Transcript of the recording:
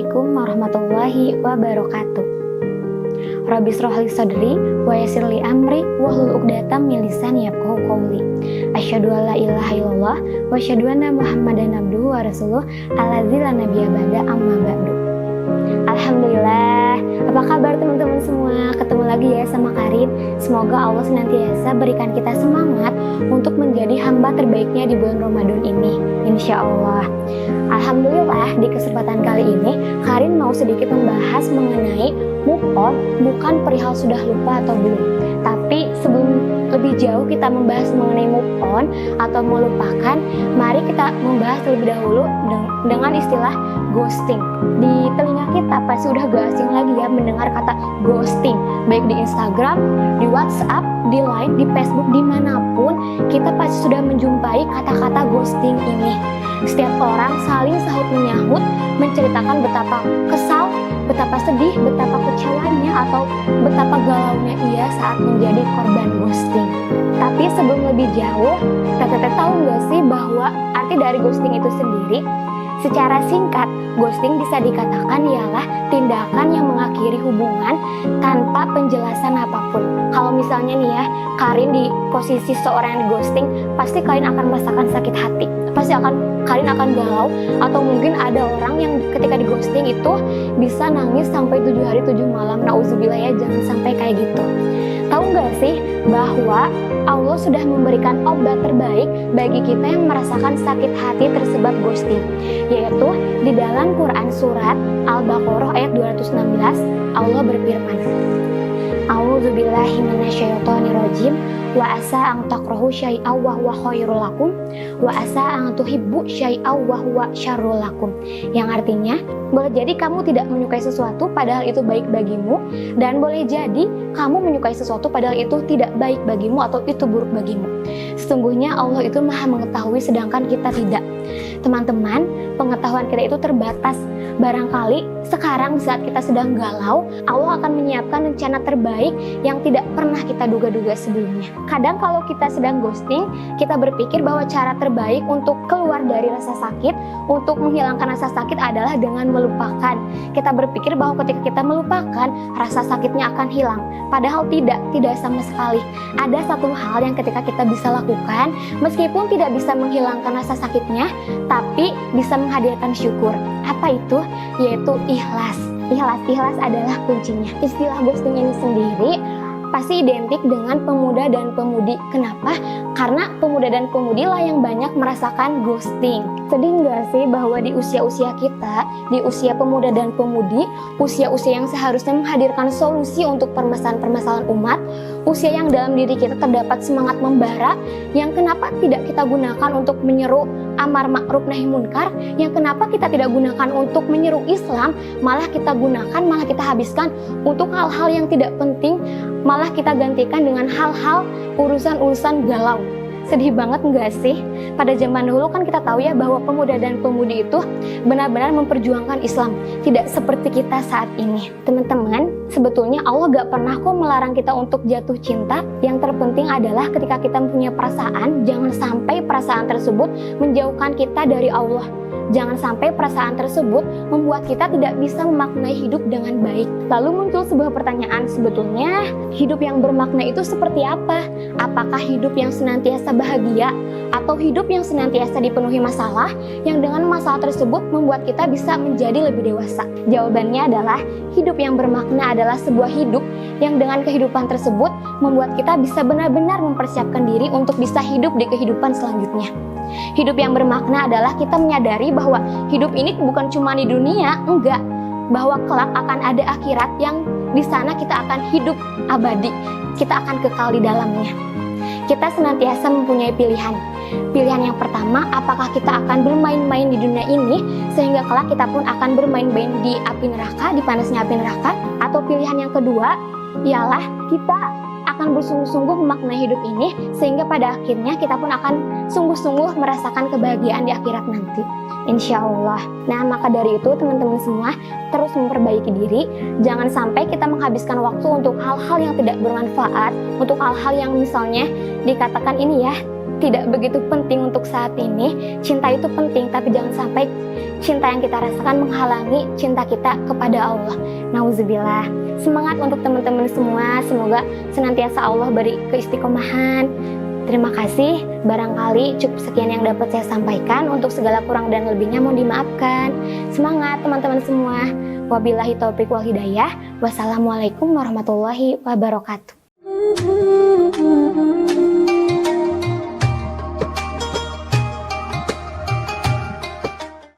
Assalamualaikum warahmatullahi wabarakatuh. Rabbi shrahli sadri wa yassir li amri wahlul 'uqdatam min lisani yafqahu qawli. Asyhadu an la ilaha illallah wa asyhadu anna Muhammadan abduhu wa rasuluh allazi la nabiyya ba'da amma ba'du. Alhamdulillah, apa kabar teman-teman semua? Ketemu lagi ya sama Karin. Semoga Allah senantiasa berikan kita semangat untuk menjadi hamba terbaiknya di bulan Ramadan ini, insya Allah. Alhamdulillah, di kesempatan kali ini Karin mau sedikit membahas mengenai move on, bukan perihal sudah lupa atau belum. Tapi sebelum lebih jauh kita membahas mengenai move on atau melupakan, mari kita membahas terlebih dahulu dengan istilah ghosting. Di telinga kita pasti udah gak asing lagi ya mendengar kata ghosting, baik di Instagram, di WhatsApp, di Line, di Facebook, dimanapun kita pasti sudah menjumpai kata-kata ghosting ini. Setiap orang saling sahut menyahut menceritakan betapa kesal, betapa sedih, betapa kecewanya atau betapa galaunya ia saat menjadi korban ghosting. Tapi sebelum lebih jauh, Teteh tahu nggak sih bahwa arti dari ghosting itu sendiri? Secara singkat, ghosting bisa dikatakan ialah tindakan yang mengakhiri hubungan tanpa penjelasan apapun. Kalau misalnya nih ya, Karin di posisi seorang yang di ghosting, pasti kalian akan merasakan sakit hati. Kalian akan galau, atau mungkin ada orang yang ketika di ghosting itu bisa nangis sampai 7 hari 7 malam. Nauzubillah ya, jangan sampai kayak gitu. Tahu nggak sih bahwa Allah sudah memberikan obat terbaik bagi kita yang merasakan sakit hati tersebab ghosting, yaitu di dalam Quran surat Al-Baqarah ayat 216 Allah berfirman, A'udzubillahi minasyaitonirrajim, wa asa an takrahu syai'aw wa huwa khairul lakum wa asa an tuhibbu syai'aw wa huwa syarrul lakum. Yang artinya, boleh jadi kamu tidak menyukai sesuatu padahal itu baik bagimu, dan boleh jadi kamu menyukai sesuatu padahal itu tidak baik bagimu atau itu buruk bagimu. Sesungguhnya Allah itu Maha mengetahui sedangkan kita tidak. Teman-teman, pengetahuan kita itu terbatas. Barangkali sekarang saat kita sedang galau, Allah akan menyiapkan rencana terbaik yang tidak pernah kita duga-duga sebelumnya. Kadang kalau kita sedang ghosting, kita berpikir bahwa cara terbaik untuk keluar dari rasa sakit, untuk menghilangkan rasa sakit adalah dengan melupakan. Kita berpikir bahwa ketika kita melupakan, rasa sakitnya akan hilang. Padahal tidak sama sekali. Ada satu hal yang ketika kita bisa lakukan, meskipun tidak bisa menghilangkan rasa sakitnya, tapi bisa menghadirkan syukur. Apa itu? Yaitu ikhlas. Ikhlas adalah kuncinya. Istilah ghosting ini sendiri pasti identik dengan pemuda dan pemudi. Kenapa? Karena pemuda dan pemudi lah yang banyak merasakan ghosting. Sedih nggak sih bahwa di usia-usia kita, di usia pemuda dan pemudi, usia-usia yang seharusnya menghadirkan solusi untuk permasalahan-permasalahan umat, usia yang dalam diri kita terdapat semangat membara, yang kenapa tidak kita gunakan untuk menyeru amar ma'ruf nahi munkar, yang kenapa kita tidak gunakan untuk menyeru Islam, malah kita gunakan, malah kita habiskan untuk hal-hal yang tidak penting, malah kita gantikan dengan hal-hal urusan-urusan galau. Sedih banget nggak sih? Pada zaman dulu kan kita tahu ya bahwa pemuda dan pemudi itu benar-benar memperjuangkan Islam. Tidak seperti kita saat ini. Teman-teman, sebetulnya Allah gak pernah kok melarang kita untuk jatuh cinta. Yang terpenting adalah ketika kita punya perasaan, jangan sampai perasaan tersebut menjauhkan kita dari Allah. Jangan sampai perasaan tersebut membuat kita tidak bisa memaknai hidup dengan baik. Lalu muncul sebuah pertanyaan, sebetulnya hidup yang bermakna itu seperti apa? Apakah hidup yang senantiasa bahagia? Atau hidup yang senantiasa dipenuhi masalah, yang dengan masalah tersebut membuat kita bisa menjadi lebih dewasa? Jawabannya adalah, hidup yang bermakna adalah sebuah hidup yang dengan kehidupan tersebut membuat kita bisa benar-benar mempersiapkan diri untuk bisa hidup di kehidupan selanjutnya. Hidup yang bermakna adalah kita menyadari bahwa hidup ini bukan cuma di dunia, enggak. Bahwa kelak akan ada akhirat yang di sana kita akan hidup abadi. Kita akan kekal di dalamnya. Kita senantiasa mempunyai pilihan. Pilihan yang pertama, apakah kita akan bermain-main di dunia ini sehingga kelak kita pun akan bermain-main di api neraka, di panasnya api neraka. Atau pilihan yang kedua, ialah kita akan bersungguh-sungguh memaknai hidup ini sehingga pada akhirnya kita pun akan sungguh-sungguh merasakan kebahagiaan di akhirat nanti, insya Allah. Nah, maka dari itu teman-teman semua terus memperbaiki diri. Jangan sampai kita menghabiskan waktu untuk hal-hal yang tidak bermanfaat, untuk hal-hal yang misalnya dikatakan ini ya, tidak begitu penting untuk saat ini. Cinta itu penting, tapi jangan sampai cinta yang kita rasakan menghalangi cinta kita kepada Allah. Nauzubillah. Semangat untuk teman-teman semua, semoga senantiasa Allah beri keistiqomahan. Terima kasih, barangkali cukup sekian yang dapat saya sampaikan. Untuk segala kurang dan lebihnya mohon dimaafkan. Semangat teman-teman semua. Wabillahi taufiq wal hidayah. Wassalamualaikum warahmatullahi wabarakatuh.